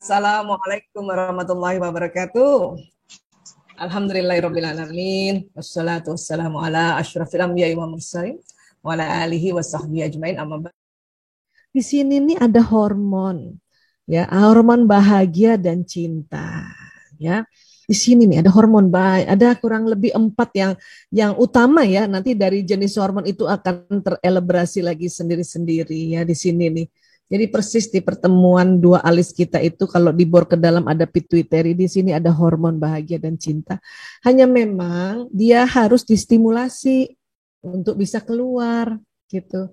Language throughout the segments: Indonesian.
Assalamualaikum warahmatullahi wabarakatuh. Alhamdulillahirrabbilalamin. Wassalatu wassalamu ala asyrafil anbiya'i wa mursalin wa ala alihi wa sahbihi ajmain amma ba'd. Di sini nih ada hormon, ya, hormon bahagia dan cinta, ya. Di sini nih ada hormon bahagia, ada kurang lebih 4 yang utama ya. Nanti dari jenis hormon itu akan terelebrasi lagi sendiri-sendiri ya di sini nih. Jadi persis di pertemuan dua alis kita itu kalau dibor ke dalam ada pituitari, di sini ada hormon bahagia dan cinta. Hanya memang dia harus distimulasi untuk bisa keluar gitu.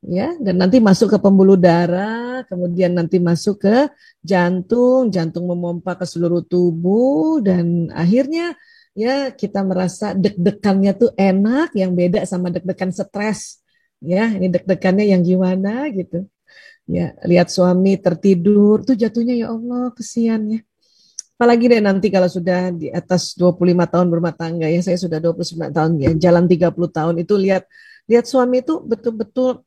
Ya, dan nanti masuk ke pembuluh darah, kemudian nanti masuk ke jantung, jantung memompa ke seluruh tubuh dan akhirnya ya kita merasa deg-degannya tuh enak, yang beda sama deg-degan stres. Ya, ini deg-degannya yang gimana gitu. Ya, lihat suami tertidur tuh jatuhnya ya Allah kesiannya. Apalagi deh nanti kalau sudah di atas 25 tahun berumah tangga ya, saya sudah 29 tahun ya, jalan 30 tahun itu lihat suami itu betul-betul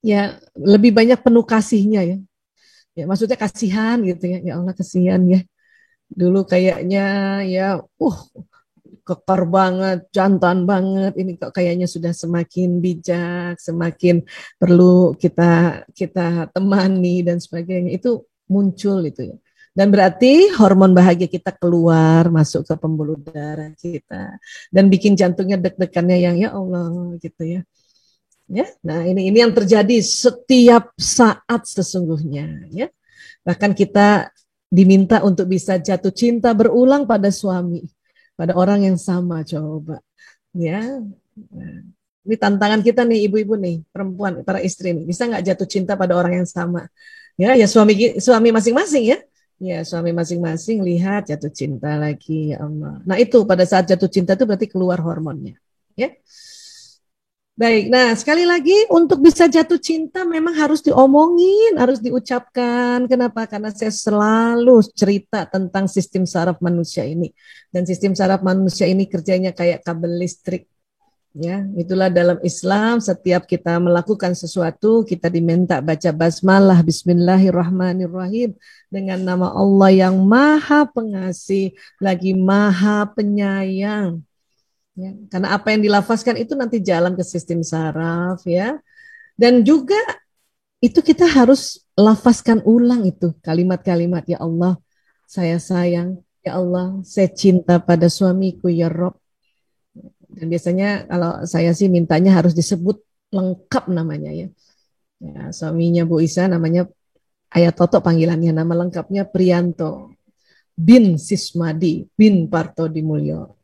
ya lebih banyak penuh kasihnya ya. Ya maksudnya kasihan gitu ya. Ya Allah kasihan ya. Dulu kayaknya ya kekar banget, jantan banget. Ini kok kayaknya sudah semakin bijak, semakin perlu kita kita temani dan sebagainya. Itu muncul itu ya. Dan berarti hormon bahagia kita keluar, masuk ke pembuluh darah kita dan bikin jantungnya deg-degannya yang ya Allah gitu ya. Ya, nah ini yang terjadi setiap saat sesungguhnya ya. Bahkan kita diminta untuk bisa jatuh cinta berulang pada suami, pada orang yang sama coba. Ya. Nah, ini tantangan kita nih ibu-ibu nih, perempuan, para istri nih, bisa nggak jatuh cinta pada orang yang sama? Ya suami masing-masing ya. Ya, suami masing-masing lihat jatuh cinta lagi ya Allah. Nah, itu pada saat jatuh cinta itu berarti keluar hormonnya. Ya. Baik, nah sekali lagi untuk bisa jatuh cinta memang harus diomongin, harus diucapkan. Kenapa? Karena saya selalu cerita tentang sistem saraf manusia ini. Dan sistem saraf manusia ini kerjanya kayak kabel listrik. Ya, itulah dalam Islam setiap kita melakukan sesuatu kita diminta baca basmalah Bismillahirrahmanirrahim dengan nama Allah yang Maha Pengasih lagi Maha Penyayang. Ya, karena apa yang dilafazkan itu nanti jalan ke sistem saraf ya. Dan juga itu kita harus lafazkan ulang itu kalimat-kalimat ya Allah, saya sayang, ya Allah, saya cinta pada suamiku ya Rob. Dan biasanya kalau saya sih mintanya harus disebut lengkap namanya ya. Ya, suaminya Bu Isa namanya Ayah Toto panggilannya, nama lengkapnya Priyanto bin Sismadi bin Parto Dimulyo.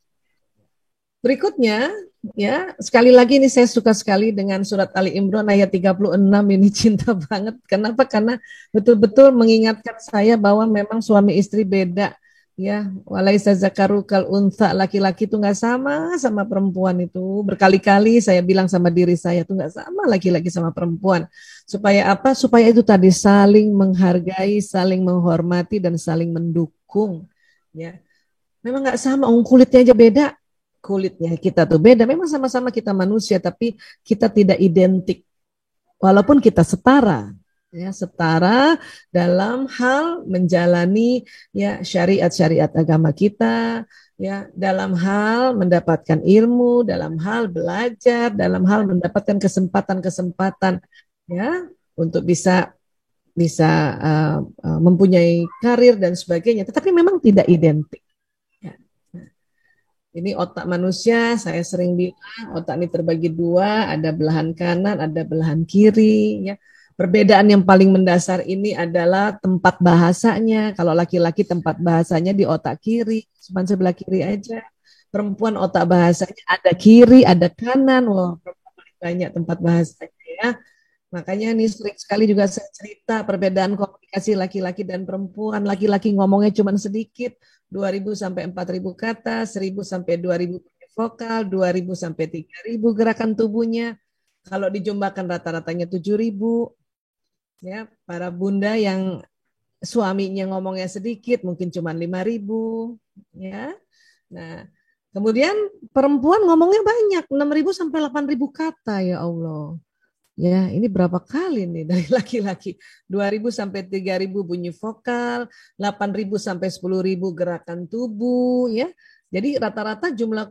Berikutnya, ya, sekali lagi ini saya suka sekali dengan surat Ali Imran ayat 36 ini cinta banget. Kenapa? Karena betul-betul mengingatkan saya bahwa memang suami istri beda. Ya, walaisa zakaru kal unsa, laki-laki itu nggak sama perempuan itu. Berkali-kali saya bilang sama diri saya itu nggak sama laki-laki sama perempuan. Supaya apa? Supaya itu tadi saling menghargai, saling menghormati dan saling mendukung. Ya, memang nggak sama, kulitnya aja beda, kulitnya kita tuh beda. Memang sama-sama kita manusia, tapi kita tidak identik. Walaupun kita setara, ya setara dalam hal menjalani ya syariat-syariat agama kita, ya dalam hal mendapatkan ilmu, dalam hal belajar, dalam hal mendapatkan kesempatan-kesempatan, ya untuk bisa bisa mempunyai karir dan sebagainya. Tetapi memang tidak identik. Ini otak manusia, saya sering bilang otak ini terbagi dua, ada belahan kanan, ada belahan kiri. Ya. Perbedaan yang paling mendasar ini adalah tempat bahasanya. Kalau laki-laki tempat bahasanya di otak kiri, cuma sebelah kiri aja. Perempuan otak bahasanya ada kiri, ada kanan. Wah, perempuan banyak tempat bahasanya ya. Makanya nih sering sekali juga saya cerita perbedaan komunikasi laki-laki dan perempuan. Laki-laki ngomongnya cuma sedikit, 2.000 sampai 4.000 kata, 1.000 sampai 2.000 vokal, 2.000 sampai 3.000 gerakan tubuhnya. Kalau dijumlakan rata-ratanya 7.000. Ya, para bunda yang suaminya ngomongnya sedikit mungkin cuma 5.000. Ya. Nah, kemudian perempuan ngomongnya banyak, 6.000 sampai 8.000 kata ya Allah. Ya, ini berapa kali nih dari laki-laki? 2.000 sampai 3.000 bunyi vokal, 8.000 sampai 10.000 gerakan tubuh, ya. Jadi rata-rata jumlah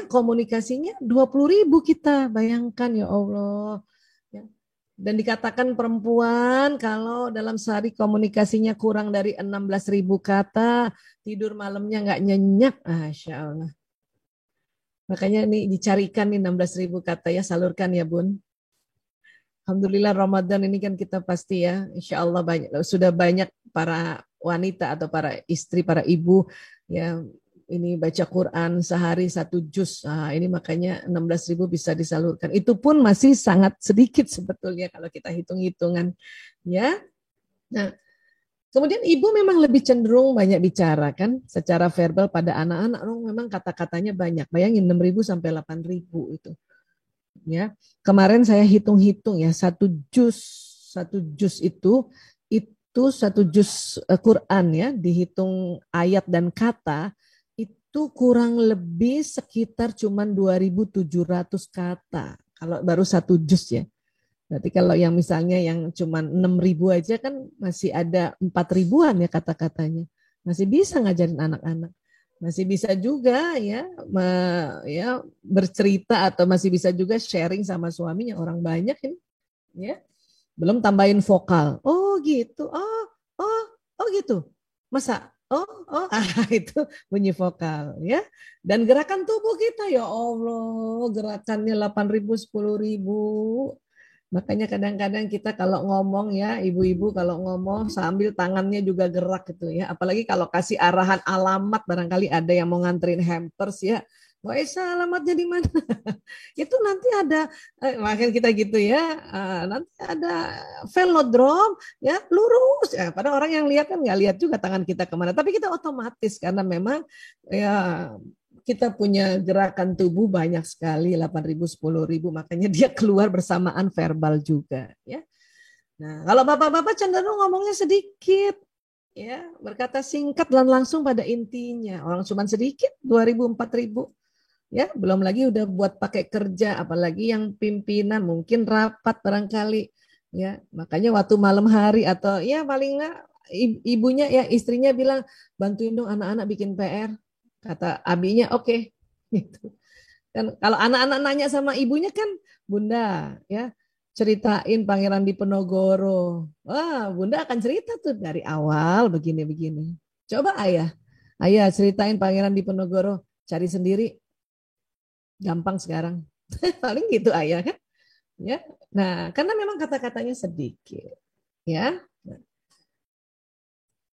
komunikasinya 20.000 kita, bayangkan ya Allah. Ya. Dan dikatakan perempuan kalau dalam sehari komunikasinya kurang dari 16.000 kata, tidur malamnya nggak nyenyak, Masya Allah. Makanya nih dicarikan nih 16.000 kata ya, salurkan ya Bun. Alhamdulillah Ramadan ini kan kita pasti ya, insya Allah sudah banyak para wanita atau para istri, para ibu ya ini baca Quran sehari 1 juz. Nah, ini makanya 16.000 bisa disalurkan. Itu pun masih sangat sedikit sebetulnya kalau kita hitung-hitungan ya. Nah, kemudian ibu memang lebih cenderung banyak bicara kan secara verbal pada anak-anak. Memang kata-katanya banyak. Bayangin 6.000 sampai 8.000 itu. Ya, kemarin saya hitung-hitung ya 1 juz itu 1 juz Quran ya dihitung ayat dan kata itu kurang lebih sekitar cuman 2.700 kata kalau baru 1 juz ya. Berarti kalau yang misalnya yang cuman 6.000 aja kan masih ada 4.000-an ya kata-katanya. Masih bisa ngajarin anak-anak. Masih bisa juga ya bercerita atau masih bisa juga sharing sama suaminya, orang banyak ini ya. Belum tambahin vokal. Oh gitu. Oh gitu. Masa itu bunyi vokal ya. Dan gerakan tubuh kita ya Allah, gerakannya 8.000 10.000. Makanya kadang-kadang kita kalau ngomong ya, ibu-ibu kalau ngomong sambil tangannya juga gerak gitu ya. Apalagi kalau kasih arahan alamat, barangkali ada yang mau nganterin hampers ya. Wah, Esa alamatnya di mana? Itu nanti ada, makanya kita gitu ya, nanti ada velodrome ya, lurus. Ya, pada orang yang lihat kan nggak lihat juga tangan kita kemana. Tapi kita otomatis karena memang ya kita punya gerakan tubuh banyak sekali 8.000 10.000 makanya dia keluar bersamaan verbal juga ya. Nah, kalau bapak-bapak cenderung ngomongnya sedikit ya, berkata singkat dan langsung pada intinya. Orang cuma sedikit 2.000 4.000 ya, belum lagi udah buat pakai kerja apalagi yang pimpinan mungkin rapat barangkali ya. Makanya waktu malam hari atau ya paling nggak ibunya ya istrinya bilang bantuin dong anak-anak bikin PR. Kata abinya oke. Gitu. Kan kalau anak-anak nanya sama ibunya kan, Bunda ya ceritain Pangeran Diponegoro. Wah, Bunda akan cerita tuh dari awal begini-begini. Coba ayah ceritain Pangeran Diponegoro, cari sendiri, gampang sekarang. Paling gitu ayah kan, ya. Nah, karena memang kata-katanya sedikit, ya.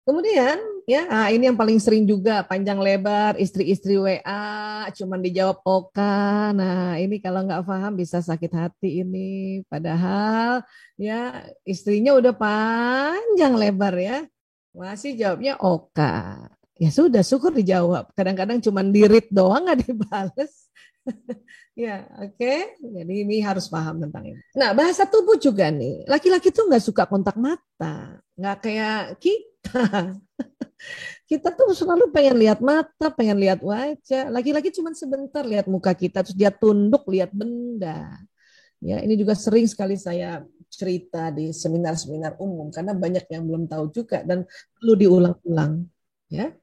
Kemudian ya, ini yang paling sering juga panjang lebar istri-istri WA cuman dijawab oka. Nah, ini kalau nggak paham bisa sakit hati ini. Padahal ya istrinya udah panjang lebar ya. Masih jawabnya oka. Ya sudah syukur dijawab. Kadang-kadang cuman di-read doang nggak dibales. Ya, oke. Jadi ini harus paham tentang ini. Nah, bahasa tubuh juga nih. Laki-laki tuh nggak suka kontak mata. Nggak kayak kita. Kita tuh selalu pengen lihat mata, pengen lihat wajah. Laki-laki cuma sebentar lihat muka kita, terus dia tunduk lihat benda. Ya, ini juga sering sekali saya cerita di seminar-seminar umum karena banyak yang belum tahu juga dan perlu diulang-ulang. Ya,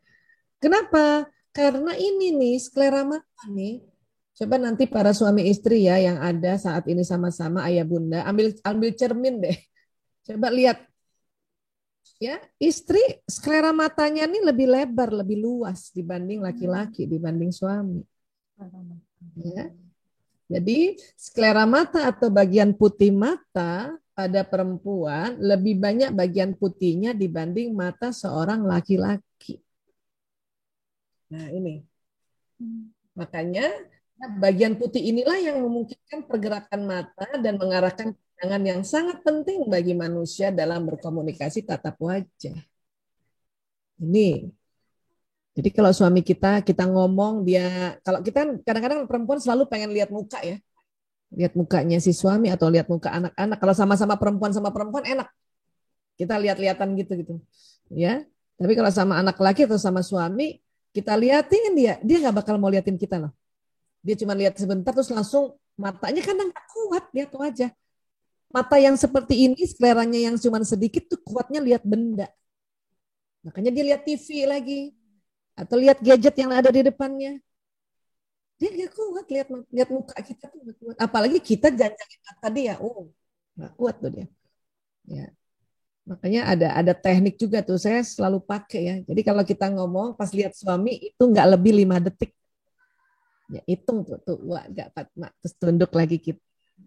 kenapa? Karena ini nih selera mata nih. Coba nanti para suami istri ya yang ada saat ini sama-sama ayah bunda ambil ambil cermin deh. Coba lihat ya, istri selera matanya nih lebih lebar, lebih luas dibanding laki-laki, dibanding suami. Ya. Jadi selera mata atau bagian putih mata pada perempuan lebih banyak bagian putihnya dibanding mata seorang laki-laki. Nah ini, makanya bagian putih inilah yang memungkinkan pergerakan mata dan mengarahkan pandangan yang sangat penting bagi manusia dalam berkomunikasi tatap wajah. Ini. Jadi kalau suami kita ngomong dia, kalau kita kadang-kadang perempuan selalu pengen lihat muka ya, lihat mukanya si suami atau lihat muka anak-anak. Kalau sama-sama sama perempuan enak, kita lihat-lihatan gitu, ya. Tapi kalau sama anak laki atau sama suami, kita liatin dia nggak bakal mau liatin kita loh. Dia cuma lihat sebentar terus langsung matanya kadang nggak kuat lihat wajah. Mata yang seperti ini, seleranya yang cuma sedikit tuh kuatnya lihat benda. Makanya dia lihat TV lagi. Atau lihat gadget yang ada di depannya. Dia nggak kuat lihat muka kita tuh nggak kuat. Apalagi kita janjangin mata dia. Oh, nggak kuat tuh dia. Ya. Makanya ada teknik juga tuh saya selalu pakai ya. Jadi kalau kita ngomong pas lihat suami itu nggak lebih 5 detik. Ya hitung tuh wah nggak Fatma terus tunduk lagi kita.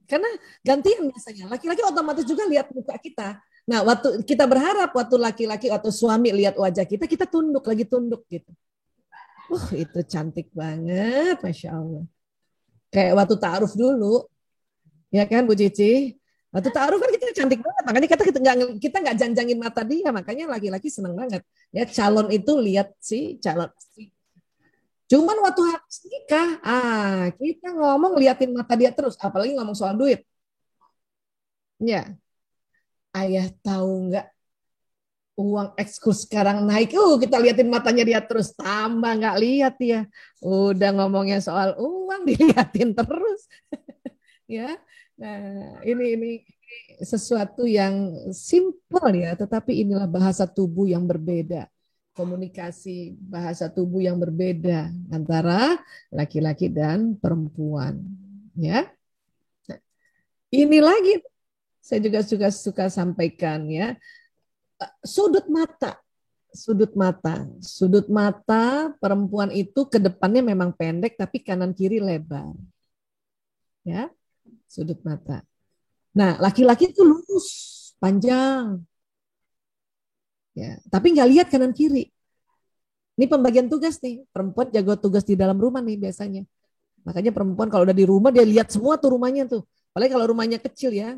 Karena gantian biasanya laki-laki otomatis juga lihat muka kita. Nah waktu kita berharap waktu laki-laki atau suami lihat wajah kita tunduk lagi tunduk gitu. Itu cantik banget, masya Allah. Kayak waktu ta'aruf dulu, ya kan Bu Cici? Waktu ta'aruf kan kita cantik banget, makanya kita nggak janjangin mata dia, makanya laki-laki seneng banget. Ya calon itu lihat si calon istri. Cuman waktu harus nikah, kita ngomong liatin mata dia terus, apalagi ngomong soal duit. Ya, ayah tahu nggak uang ekskul sekarang naik, kita liatin matanya dia terus, tambah nggak lihat ya. Udah ngomongnya soal uang diliatin terus, ya. Nah, ini sesuatu yang simpel ya, tetapi inilah bahasa tubuh yang berbeda. Komunikasi bahasa tubuh yang berbeda antara laki-laki dan perempuan, ya. Nah, ini lagi saya juga suka sampaikan ya, sudut mata. Sudut mata perempuan itu ke depannya memang pendek tapi kanan kiri lebar. Ya, sudut mata. Nah, laki-laki itu lurus, panjang. Ya, tapi nggak lihat kanan kiri. Ini pembagian tugas nih. Perempuan jago tugas di dalam rumah nih biasanya. Makanya perempuan kalau udah di rumah dia lihat semua tuh rumahnya tuh. Apalagi kalau rumahnya kecil ya.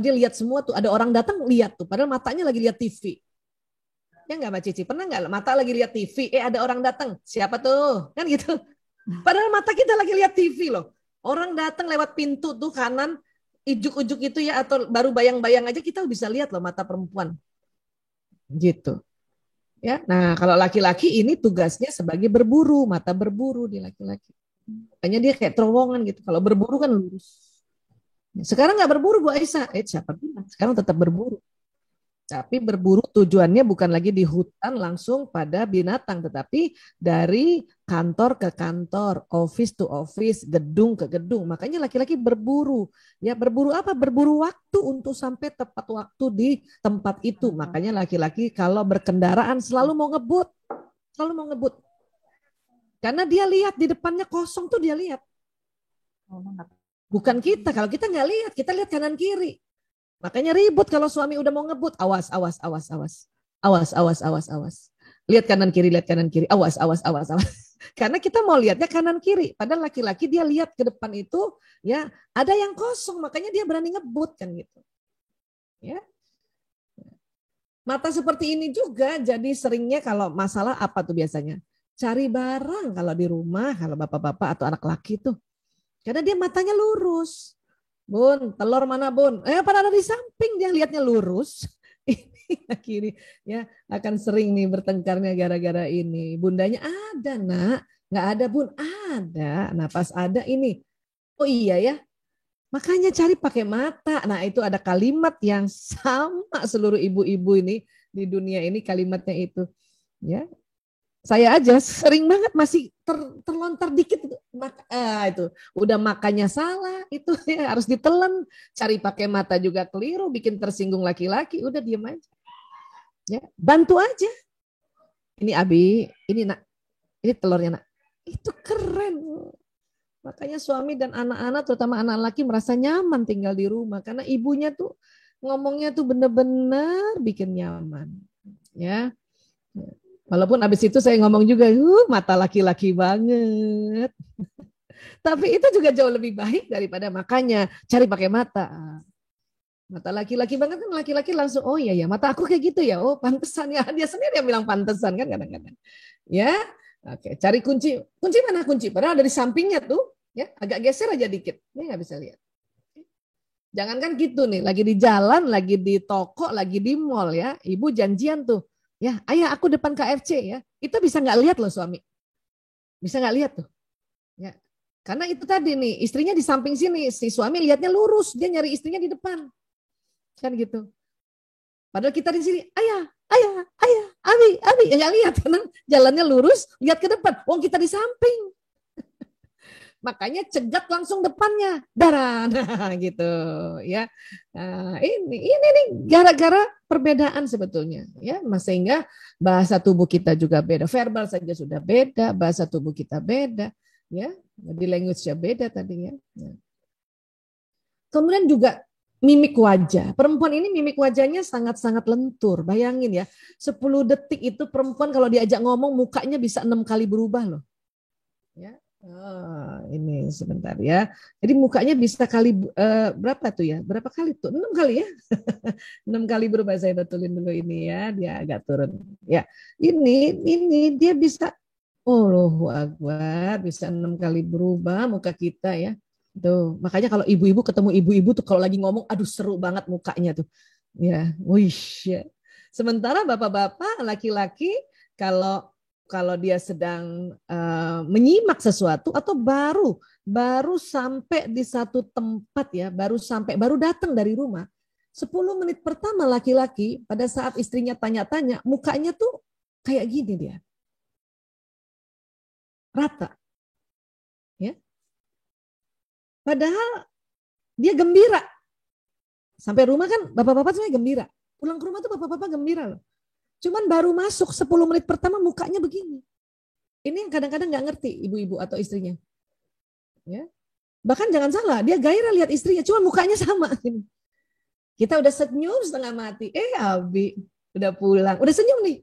Dia lihat semua tuh. Ada orang datang lihat tuh. Padahal matanya lagi lihat TV. Ya nggak Mbak Cici? Pernah nggak mata lagi lihat TV? Ada orang datang. Siapa tuh? Kan gitu. Padahal mata kita lagi lihat TV loh. Orang datang lewat pintu tuh kanan. Ijuk-ujuk itu ya. Atau baru bayang-bayang aja kita bisa lihat loh mata perempuan. Gitu. Ya, nah kalau laki-laki ini tugasnya sebagai berburu, mata berburu di laki-laki. Makanya dia kayak terowongan gitu. Kalau berburu kan lurus. Sekarang nggak berburu Bu Aisyah. Siapa bilang? Sekarang tetap berburu. Tapi berburu tujuannya bukan lagi di hutan langsung pada binatang, tetapi dari kantor ke kantor, office to office, gedung ke gedung. Makanya laki-laki berburu. Ya berburu apa? Berburu waktu untuk sampai tepat waktu di tempat itu. Makanya laki-laki kalau berkendaraan selalu mau ngebut. Selalu mau ngebut. Karena dia lihat di depannya kosong tuh dia lihat. Bukan kita. Kalau kita nggak lihat, kita lihat kanan kiri. Makanya ribut kalau suami udah mau ngebut. Awas, awas, awas, awas. Awas, awas, awas, awas. Lihat kanan kiri, lihat kanan kiri. Awas, awas, awas, awas. Karena kita mau lihatnya kanan kiri. Padahal laki-laki dia lihat ke depan itu, ya ada yang kosong. Makanya dia berani ngebut kan gitu. Ya. Mata seperti ini juga jadi seringnya kalau masalah apa tuh biasanya? Cari barang kalau di rumah, kalau bapak-bapak atau anak laki tuh. Karena dia matanya lurus. Bun, telur mana Bun? Pada ada di samping, dia lihatnya lurus. Ini kiri ya akan sering nih bertengkarnya gara-gara ini. Bundanya ada nak, nggak ada Bun, ada. Nah pas ada ini, oh iya ya. Makanya cari pakai mata. Nah itu ada kalimat yang sama seluruh ibu-ibu ini di dunia ini kalimatnya itu. Ya, saya aja sering banget masih terlontar dikit itu udah makannya salah itu ya, harus ditelan, cari pakai mata juga keliru, bikin tersinggung laki-laki, udah diem aja ya, bantu aja. Ini Abi, ini nak, ini telurnya nak, itu keren. Makanya suami dan anak-anak terutama anak laki merasa nyaman tinggal di rumah karena ibunya tuh ngomongnya tuh bener-bener bikin nyaman ya. Walaupun abis itu saya ngomong juga, mata laki-laki banget. Tapi itu juga jauh lebih baik daripada makanya cari pakai mata. Mata laki-laki banget kan laki-laki langsung, oh iya ya mata aku kayak gitu ya, oh pantesan ya. Dia sendiri yang bilang pantesan kan kadang-kadang. Ya, oke. Cari kunci. Kunci mana kunci? Padahal ada di sampingnya tuh, ya agak geser aja dikit. Ini nggak bisa lihat. Jangankan gitu nih, lagi di jalan, lagi di toko, lagi di mall ya, ibu janjian tuh. Ya, ayah aku depan KFC ya. Itu bisa nggak lihat loh suami. Bisa nggak lihat tuh. Ya. Karena itu tadi nih, istrinya di samping sini, si suami lihatnya lurus, dia nyari istrinya di depan. Kan gitu. Padahal kita di sini, ayah, abi, ya nggak lihat karena jalannya lurus, lihat ke depan. Wong kita di samping. Makanya cegat langsung depannya, darah, nah, gitu ya. Nah, ini nih gara-gara perbedaan sebetulnya, ya, sehingga bahasa tubuh kita juga beda, verbal saja sudah beda, bahasa tubuh kita beda, ya, di language-nya beda tadinya. Ya. Kemudian juga mimik wajah. Perempuan ini mimik wajahnya sangat-sangat lentur. Bayangin ya, 10 detik itu perempuan kalau diajak ngomong mukanya bisa 6 kali berubah loh. Ya. Oh, ini sebentar ya. Jadi mukanya bisa kali berapa tuh ya? Berapa kali tuh? 6 kali ya? 6 kali berubah. Saya betulin dulu ini ya. Dia agak turun. Ya, ini dia bisa. Oh, Akbar, bisa 6 kali berubah muka kita ya. Tuh, makanya kalau ibu-ibu ketemu ibu-ibu tuh kalau lagi ngomong, aduh seru banget mukanya tuh. Ya, wish ya. Sementara bapak-bapak, laki-laki kalau kalau dia sedang menyimak sesuatu atau baru sampai di satu tempat ya, baru datang dari rumah. 10 menit pertama laki-laki pada saat istrinya tanya-tanya, mukanya tuh kayak gini dia. Rata. Ya. Padahal dia gembira. Sampai rumah kan bapak-bapak semuanya gembira. Pulang ke rumah tuh bapak-bapak gembira loh. Cuman baru masuk 10 menit pertama mukanya begini. Ini yang kadang-kadang nggak ngerti ibu-ibu atau istrinya. Ya. Bahkan jangan salah, dia gairah lihat istrinya, cuma mukanya sama. Kita udah senyum setengah mati. Abi udah pulang, udah senyum nih.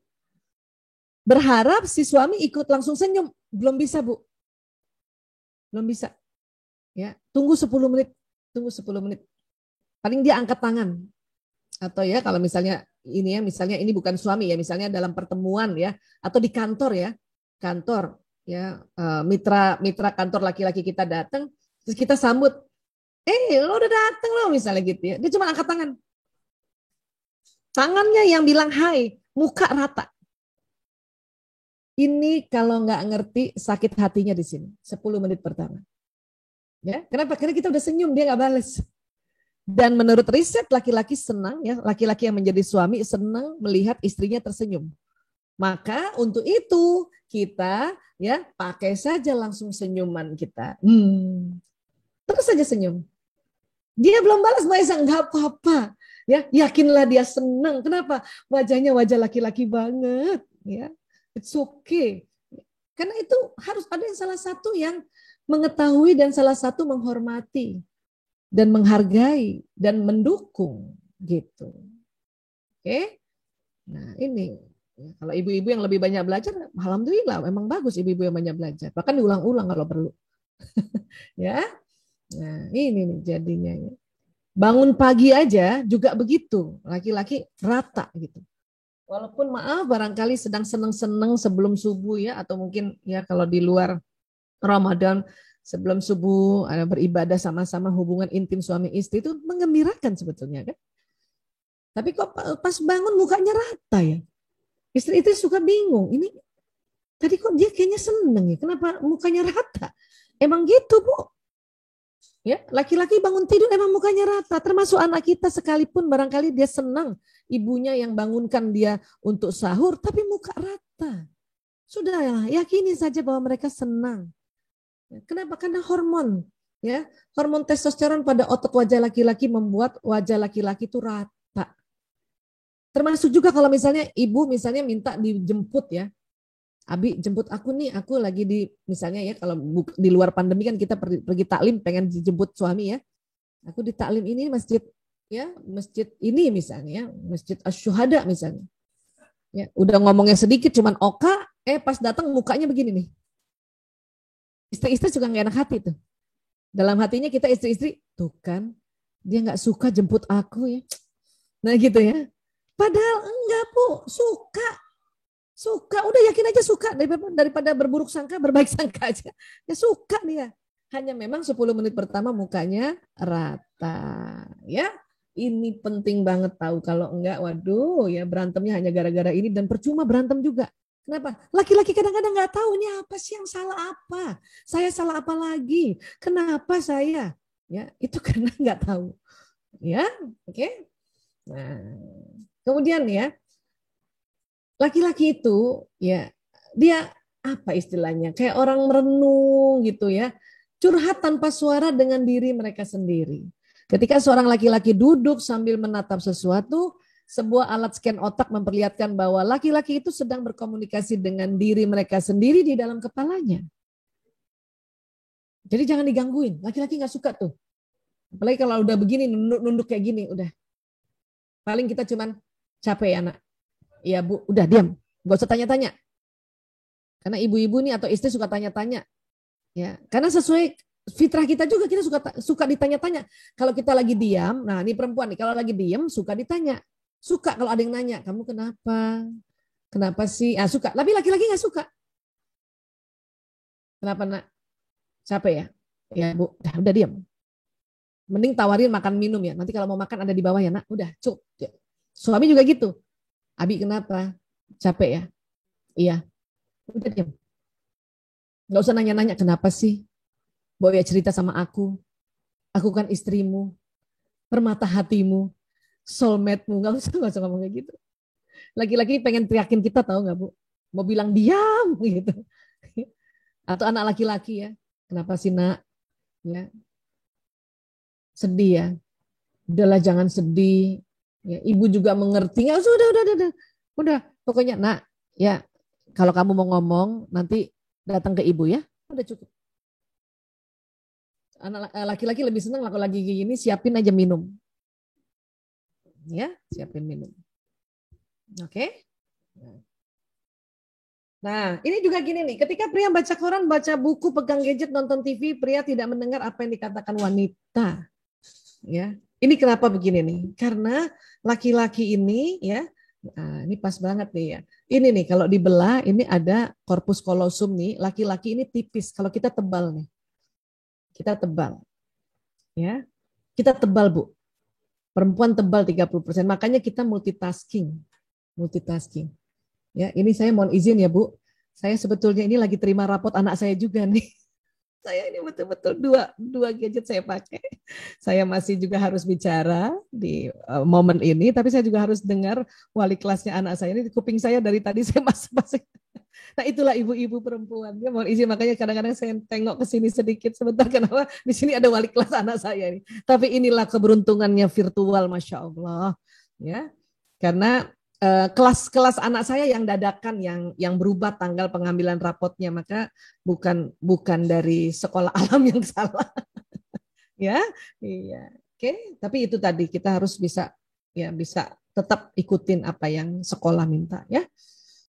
Berharap si suami ikut langsung senyum, belum bisa Bu. Belum bisa. Ya, tunggu 10 menit. Tunggu 10 menit. Paling dia angkat tangan. Atau ya kalau misalnya ini ya, misalnya ini bukan suami ya, misalnya dalam pertemuan ya, atau di kantor ya, kantor ya, mitra kantor laki-laki kita datang, terus kita sambut, lo udah datang lo misalnya gitu ya, dia cuma angkat tangan, tangannya yang bilang hai, muka rata. Ini kalau nggak ngerti sakit hatinya di sini, 10 menit pertama. Ya, kenapa? Karena kita udah senyum, dia nggak bales. Dan menurut riset laki-laki senang ya, laki-laki yang menjadi suami senang melihat istrinya tersenyum. Maka untuk itu kita ya pakai saja langsung senyuman kita. Terus saja senyum. Dia belum balas Maisa, enggak apa-apa. Ya, yakinlah dia senang. Kenapa? Wajahnya wajah laki-laki banget, ya. It's okay. Karena itu harus ada yang salah satu yang mengetahui dan salah satu menghormati dan menghargai dan mendukung gitu. Oke. Nah, ini kalau ibu-ibu yang lebih banyak belajar, alhamdulillah memang bagus ibu-ibu yang banyak belajar. Bahkan diulang-ulang kalau perlu. Ya. Nah, ini nih jadinya ya. Bangun pagi aja juga begitu, laki-laki rata gitu. Walaupun maaf barangkali sedang seneng-seneng sebelum subuh ya, atau mungkin ya kalau di luar Ramadan sebelum subuh ada beribadah sama-sama, hubungan intim suami istri itu menggembirakan sebetulnya kan. Tapi kok pas bangun mukanya rata ya. Istri itu suka bingung, ini tadi kok dia kayaknya seneng ya, kenapa mukanya rata? Emang gitu Bu. Ya, laki-laki bangun tidur emang mukanya rata, termasuk anak kita sekalipun barangkali dia senang ibunya yang bangunkan dia untuk sahur, tapi muka rata. Sudahlah, yakini saja bahwa mereka senang. Kenapa? Karena hormon, ya, hormon testosteron pada otot wajah laki-laki membuat wajah laki-laki itu rata. Termasuk juga kalau misalnya ibu misalnya minta dijemput ya, Abi jemput aku nih, aku lagi di misalnya ya kalau di luar pandemi kan kita pergi taklim pengen dijemput suami ya. Aku di taklim ini masjid ya, masjid ini misalnya, Masjid Asy-Syuhada misalnya. Ya, udah ngomongnya sedikit cuman oka, pas datang mukanya begini nih. Istri-istri juga nggak enak hati tuh. Dalam hatinya kita istri-istri, tuh kan, dia nggak suka jemput aku ya. Nah gitu ya. Padahal enggak Bu, suka. Suka, udah yakin aja suka daripada berburuk sangka, berbaik sangka aja. Ya suka dia. Hanya memang 10 menit pertama mukanya rata. Ya, ini penting banget tahu. Kalau enggak, waduh ya berantemnya hanya gara-gara ini dan percuma berantem juga. Kenapa? Laki-laki kadang-kadang nggak tahu ini apa sih yang salah apa. Saya salah apa lagi? Kenapa saya? Ya, itu karena nggak tahu. Ya, oke. Nah, kemudian ya, laki-laki itu ya dia apa istilahnya? Kayak orang merenung gitu ya. Curhat tanpa suara dengan diri mereka sendiri. Ketika seorang laki-laki duduk sambil menatap sesuatu, sebuah alat scan otak memperlihatkan bahwa laki-laki itu sedang berkomunikasi dengan diri mereka sendiri di dalam kepalanya. Jadi jangan digangguin. Laki-laki nggak suka tuh. Apalagi kalau udah begini, nunduk kayak gini, udah. Paling kita cuman capek ya anak. Iya bu, udah diam. Gak usah tanya-tanya. Karena ibu-ibu nih atau istri suka tanya-tanya. Ya, karena sesuai fitrah kita juga kita suka ditanya-tanya. Kalau kita lagi diam, nah ini perempuan nih, kalau lagi diam suka ditanya. Suka kalau ada yang nanya, kamu kenapa? Kenapa sih? Ah, suka. Tapi laki-laki nggak suka. Kenapa nak? Capek ya? Ya bu, udah diam. Mending tawarin makan minum ya. Nanti kalau mau makan ada di bawah ya nak. Udah, cuk. Suami juga gitu. Abi kenapa? Capek ya? Iya. Udah diam. Nggak usah nanya-nanya kenapa sih? Boleh ya cerita sama aku. Aku kan istrimu, permata hatimu, soulmate-mu. Nggak usah ngomong kayak gitu. Laki-laki pengen teriakin kita tahu nggak Bu? Mau bilang diam gitu. Atau anak laki-laki ya. Kenapa sih nak? Ya, sedih ya. Udahlah jangan sedih. Ya, ibu juga mengerti. Ya, udah. Pokoknya nak, ya kalau kamu mau ngomong nanti datang ke ibu ya. Udah cukup. Anak laki-laki lebih senang kalau lagi gini siapin aja minum. Ya, siapin minum. Oke. Nah, ini juga gini nih, ketika pria baca koran, baca buku, pegang gadget, nonton TV, pria tidak mendengar apa yang dikatakan wanita. Ya, ini kenapa begini nih? Karena laki-laki ini ya, nah, ini pas banget nih ya. Ini nih kalau dibelah, ini ada corpus callosum nih, laki-laki ini tipis. Kalau kita tebal nih, kita tebal, ya, kita tebal Bu. Perempuan tebal 30%. Makanya kita multitasking, multitasking. Ya, ini saya mohon izin ya Bu. Saya sebetulnya ini lagi terima rapot anak saya juga nih. Saya ini betul-betul dua gadget saya pakai. Saya masih juga harus bicara di momen ini, tapi saya juga harus dengar wali kelasnya anak saya ini. Kuping saya dari tadi saya masih. Nah itulah ibu-ibu perempuan. Ya, mohon izin makanya kadang-kadang saya tengok ke sini sedikit sebentar kenapa di sini ada wali kelas anak saya ini. Tapi inilah keberuntungannya virtual, masya Allah. Ya, karena kelas-kelas anak saya yang dadakan yang berubah tanggal pengambilan rapotnya maka bukan dari sekolah alam yang salah ya iya oke tapi itu tadi kita harus bisa ya bisa tetap ikutin apa yang sekolah minta ya